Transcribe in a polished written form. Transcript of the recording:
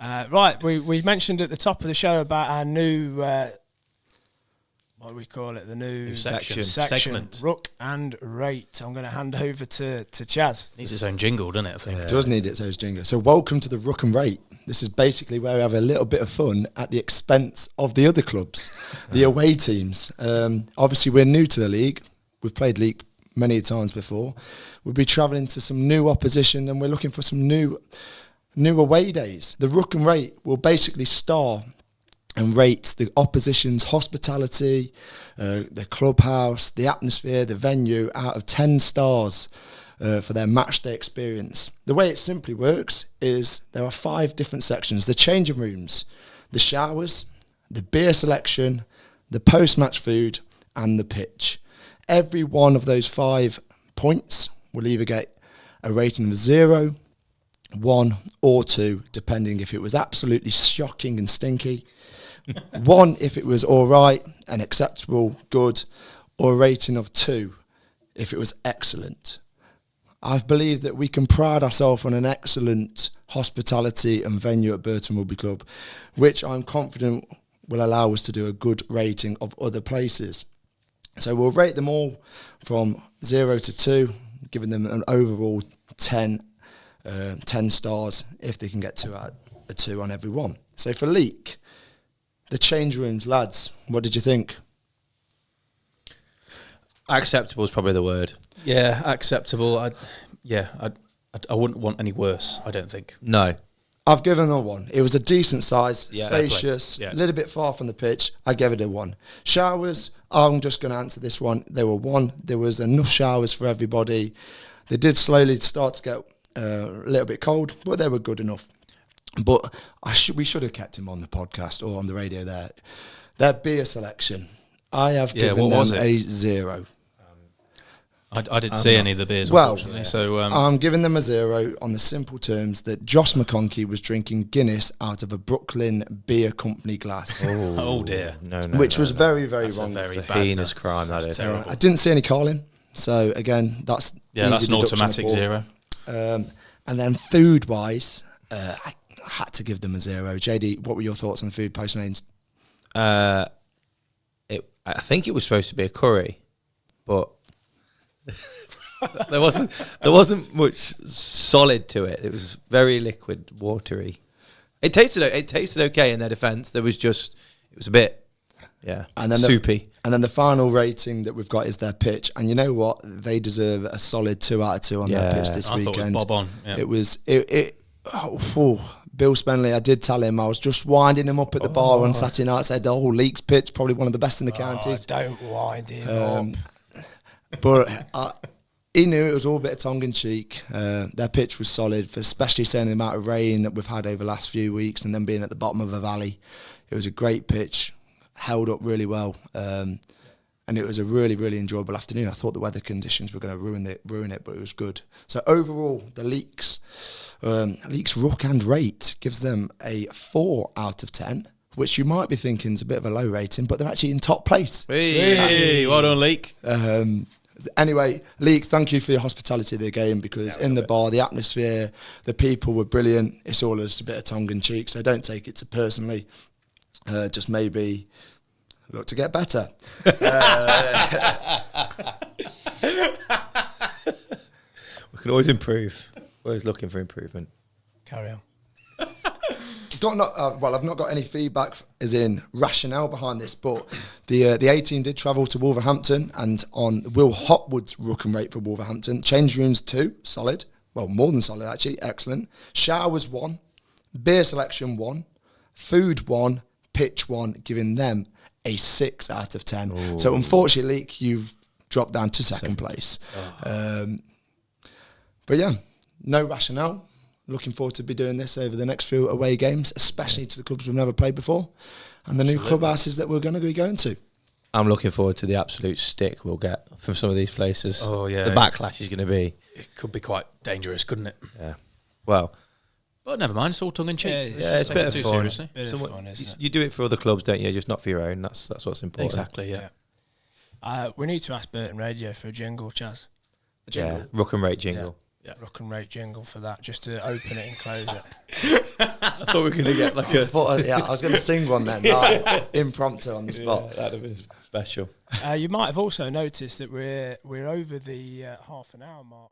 Right, we mentioned at the top of the show about our new, what do we call it? The new segment. Ruck and Rate. I'm going to hand over to Chaz. Needs its own jingle, doesn't it, I think? It does need its own jingle. So welcome to the Ruck and Rate. This is basically where we have a little bit of fun at the expense of the other clubs, the away teams. Obviously, we're new to the league. We've played Leek many times before. We'll be travelling to some new opposition and we're looking for some new away days. The Ruck and Rate will basically star and rate the opposition's hospitality, the clubhouse, the atmosphere, the venue out of 10 stars for their match day experience. The way it simply works is there are 5 different sections: the changing rooms, the showers, the beer selection, the post-match food and the pitch. Every one of those 5 points will either get a rating of 0, 1 or 2, depending if it was absolutely shocking and stinky. 1 if it was all right and acceptable, good, or a rating of 2 if it was excellent. I believe that we can pride ourselves on an excellent hospitality and venue at Burton Rugby Club, which I'm confident will allow us to do a good rating of other places. So we'll rate them all from 0 to 2, giving them an overall 10 stars if they can get 2 out of 2 on every one. So for Leek, the change rooms, lads, what did you think? Acceptable is probably the word. Yeah, acceptable. I wouldn't want any worse, I don't think. No. I've given them a 1. It was a decent size, Yeah, spacious, a little bit far from the pitch. I gave it a 1. Showers, I'm just going to answer this one. They were 1. There was enough showers for everybody. They did slowly start to get a little bit cold, but they were good enough. But we should have kept him on the podcast or on the radio there. Their beer selection, I have given them a 0. I didn't see any of the beers, unfortunately. So I'm giving them a 0 on the simple terms that Josh McConkey was drinking Guinness out of a Brooklyn Beer Company glass. Oh dear. Which was very, very That's wrong. a very It's a bad. heinous crime, that is. Terrible. I didn't see any calling. So, again, that's That's an deduction automatic of 0. And then food-wise, I had to give them a 0. JD, what were your thoughts on the food post-mains? I think it was supposed to be a curry, but there wasn't much solid to it. It was very liquid, watery. It tasted okay in their defence. It was a bit, and then soupy. And then the final rating that we've got is their pitch. And you know what? They deserve a solid 2 out of 2 on their pitch this I weekend. thought it was bob on. Yeah. It was Bill Spenley, I did tell him, I was just winding him up at the bar on Saturday night. Said, Leek's pitch, probably one of the best in the county. Don't wind him up. But he knew it was all a bit of tongue-in-cheek. Their pitch was solid, especially saying the amount of rain that we've had over the last few weeks and then being at the bottom of a valley. It was a great pitch, held up really well. And it was a really, really enjoyable afternoon. I thought the weather conditions were going to ruin it, but it was good. So overall, the Leeks Ruck and Rate gives them a 4 out of 10, which you might be thinking is a bit of a low rating, but they're actually in top place. Hey, well done, Leek. Anyway, Leek, thank you for your hospitality of the game, because in the bar, the atmosphere, the people were brilliant. It's all just a bit of tongue-in-cheek, so don't take it too personally. Just maybe look to get better. We can always improve. Always looking for improvement. Carry on. I've not got any feedback as in rationale behind this, but the A team did travel to Wolverhampton, and on Will Hopwood's Ruck and Rate for Wolverhampton, change rooms 2, solid, well, more than solid actually, excellent. Showers 1, beer selection 1, food 1, pitch 1, giving them a 6 out of 10. Ooh. So unfortunately, Leek, you've dropped down to second place. But yeah, no rationale. Looking forward to be doing this over the next few away games, especially to the clubs we've never played before and the new clubhouses that we're going to be going to. I'm looking forward to the absolute stick we'll get from some of these places. Oh, yeah. The backlash is going to be... It could be quite dangerous, couldn't it? Yeah. Well... But never mind, it's all tongue-in-cheek. Yeah, it's a bit of fun. Seriously. Bit of fun, isn't it? You do it for other clubs, don't you? Just not for your own. That's what's important. Exactly, yeah. We need to ask Burton Radio for a jingle, Chaz. Yeah, Ruck and Rate jingle. Yeah. Ruck and Rate jingle for that, just to open it and close it. I thought we were going to get like a... I was going to sing one then, like, impromptu on the spot. Yeah, that'd have been special. You might have also noticed that we're over the half an hour mark.